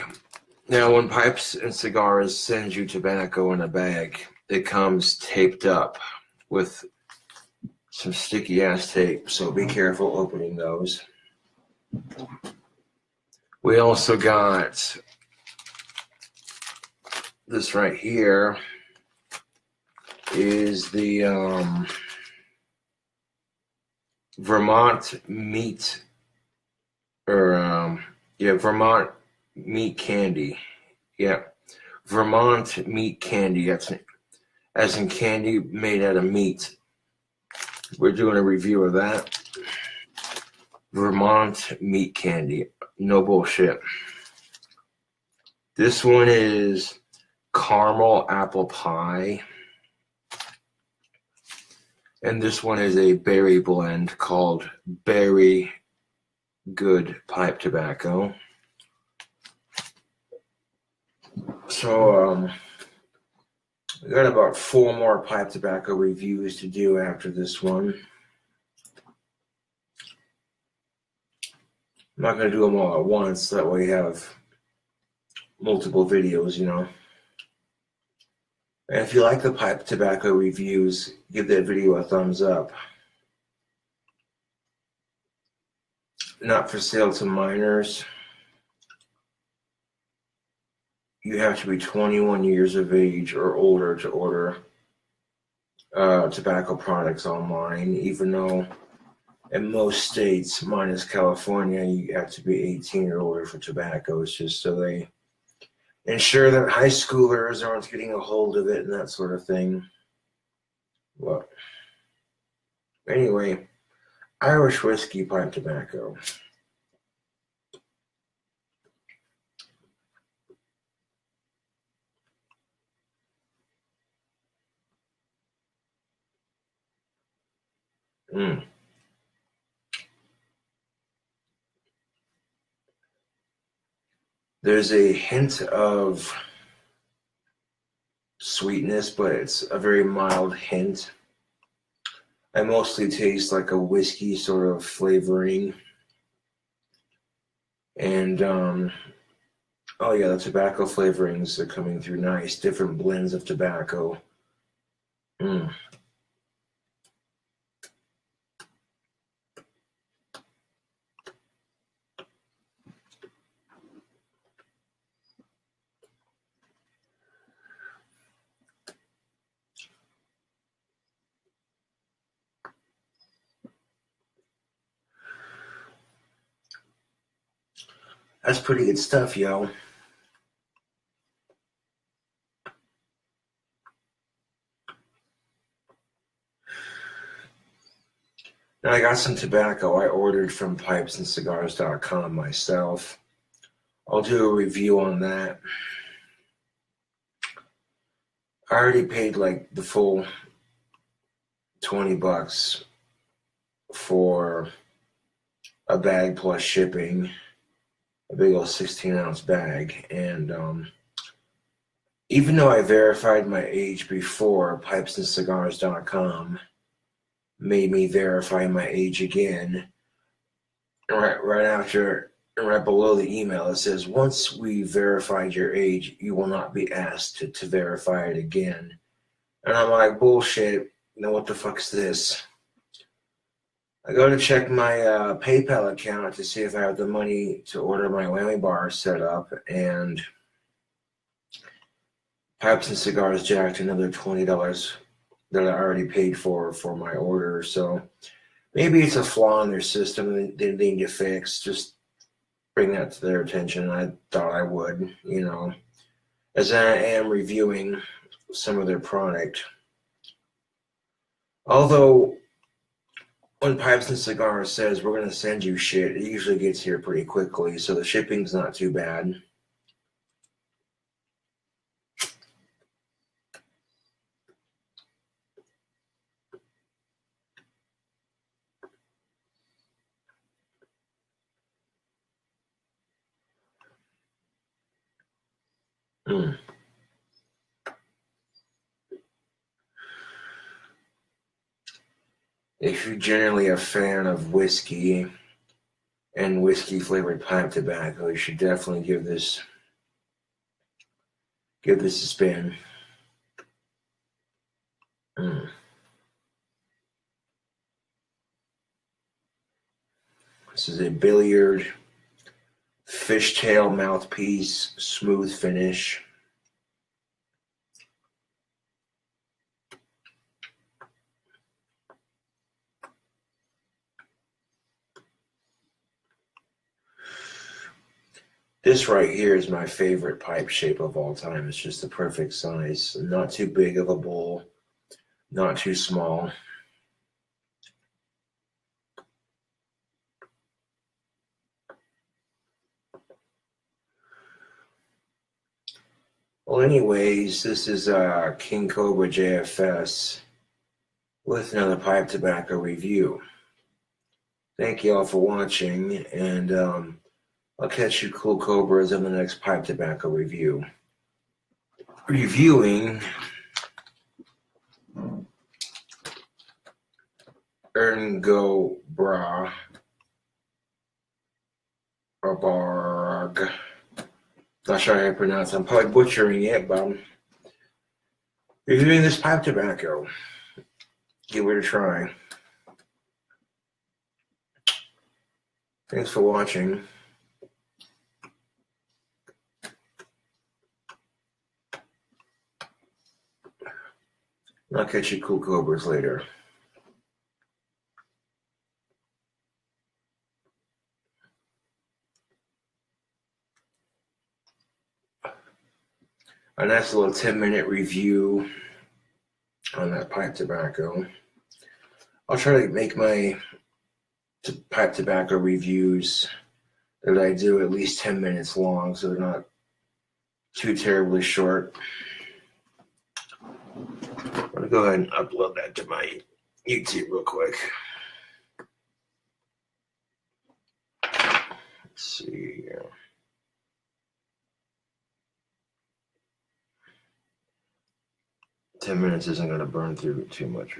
Now, when Pipes and Cigars sends you tobacco in a bag, it comes taped up with some sticky ass tape, so be careful opening those. We also got this right here is the Vermont meat Vermont meat candy. Yeah, Vermont meat candy. That's as in candy made out of meat. We're doing a review of that. Vermont meat candy. No bullshit. This one is caramel apple pie. And this one is a berry blend called Berry Good Pipe Tobacco. So, we got about 4 more pipe tobacco reviews to do after this one. I'm not going to do them all at once, that way you have multiple videos, you know. And if you like the pipe tobacco reviews, give that video a thumbs up. Not for sale to minors. You have to be 21 years of age or older to order tobacco products online, even though in most states, minus California, you have to be 18 or older for tobacco. It's just so they ensure that high schoolers aren't getting a hold of it and that sort of thing. Well, anyway, Irish whiskey pipe tobacco. There's a hint of sweetness, but it's a very mild hint. I mostly taste like a whiskey sort of flavoring. And, oh yeah, the tobacco flavorings are coming through nice. Different blends of tobacco. That's pretty good stuff, yo. Now I got some tobacco I ordered from pipesandcigars.com myself. I'll do a review on that. I already paid like the full $20 for a bag plus shipping. A big old 16-ounce bag, and even though I verified my age before, pipesandcigars.com made me verify my age again. Right after, right below the email, it says, once we verified your age, you will not be asked to verify it again. And I'm like, bullshit, now what the fuck's this? I go to check my PayPal account to see if I have the money to order my whammy bar set up, and Pipes and Cigars jacked another $20 that I already paid for my order. So maybe it's a flaw in their system that they need to fix. Just bring that to their attention. I thought I would, as I am reviewing some of their product. Although when Pipes and Cigars says we're going to send you shit, it usually gets here pretty quickly, so the shipping's not too bad. If you're generally a fan of whiskey and whiskey-flavored pipe tobacco, you should definitely give this a spin. This is a billiard fishtail mouthpiece, smooth finish. This right here is my favorite pipe shape of all time. It's just the perfect size. Not too big of a bowl, not too small. Well, anyways, this is KingCobraJFS with another pipe tobacco review. Thank you all for watching, and I'll catch you cool cobras in the next pipe tobacco review. Reviewing KingCobraJFS. Not sure how to pronounce it. I'm probably butchering it, but I'm reviewing this pipe tobacco. Give it a try. Thanks for watching. I'll catch you cool cobras later. A nice little 10-minute review on that pipe tobacco. I'll try to make my pipe tobacco reviews that I do at least 10 minutes long, so they're not too terribly short. I'm going to go ahead and upload that to my YouTube real quick. Let's see here. Ten minutes isn't going to burn through too much.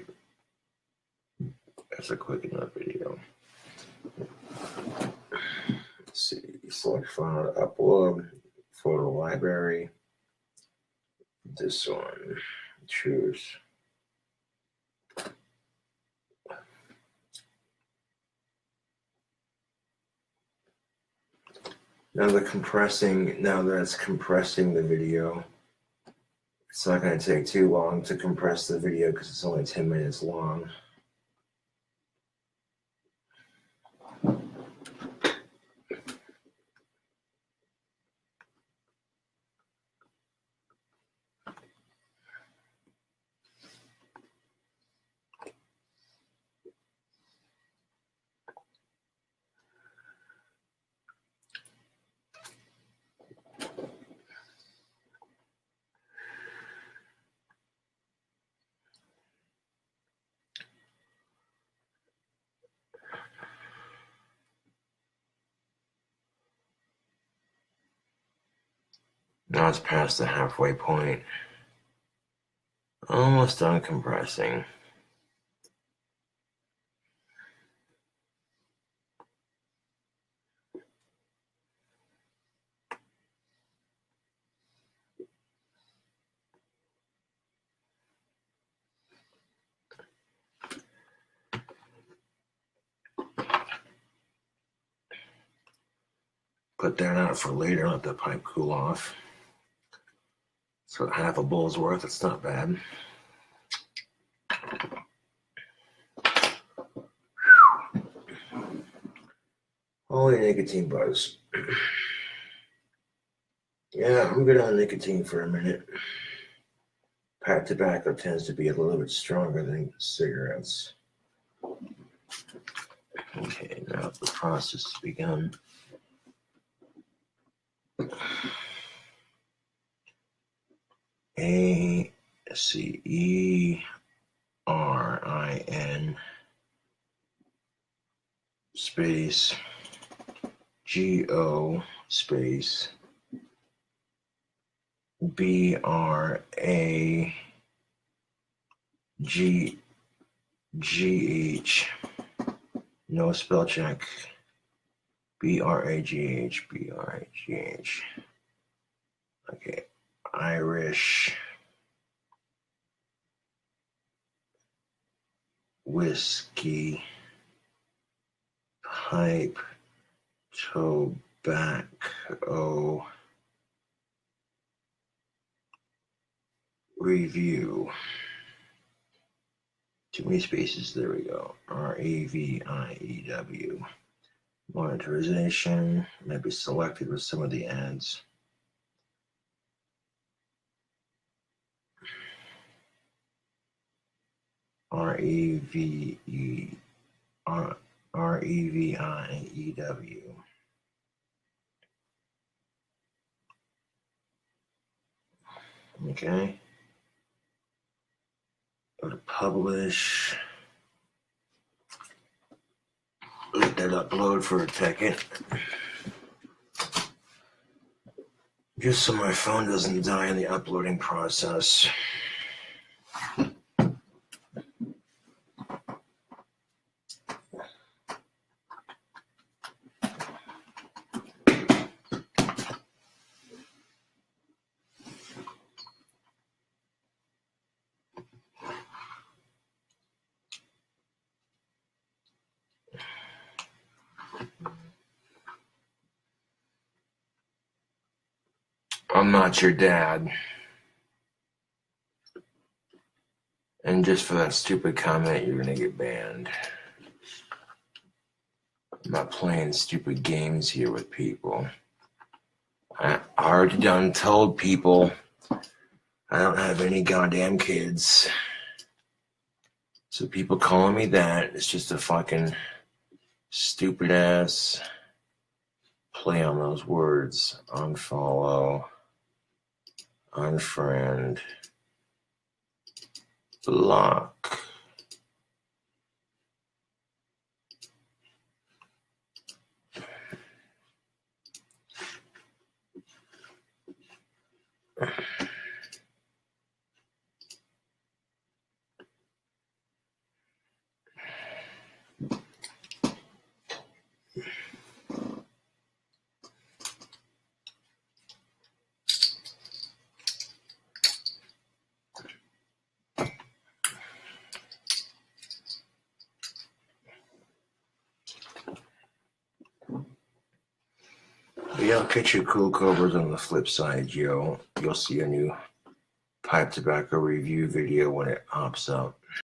That's a quick enough video. Let's see. Select file to upload. Photo library. This one. Choose. Now that it's compressing the video, it's not going to take too long to compress the video because it's only 10 minutes long. Now it's past the halfway point. Almost done compressing. Put that out for later, let the pipe cool off. So half a bowl's worth, it's not bad. Holy nicotine buzz. Yeah, I'm good on nicotine for a minute. Pipe tobacco tends to be a little bit stronger than cigarettes. Okay, now the process has begun. ACWREUPLOAD space GO space BRAGH, no spell check, BRAGH. Okay, Irish whiskey pipe tobacco review. Too many spaces, there we go. REVIEW. Monetization may be selected with some of the ads. REVIEW. Okay. Go to publish. Let that upload for a second. Just so my phone doesn't die in the uploading process. I'm not your dad. And just for that stupid comment, you're gonna get banned. I'm not playing stupid games here with people. I already done told people I don't have any goddamn kids. So people calling me that, it's just a fucking stupid ass play on those words. Unfollow, unfriend, block. Yeah, I'll catch you cool cobras on the flip side, yo. You'll see a new pipe tobacco review video when it pops up.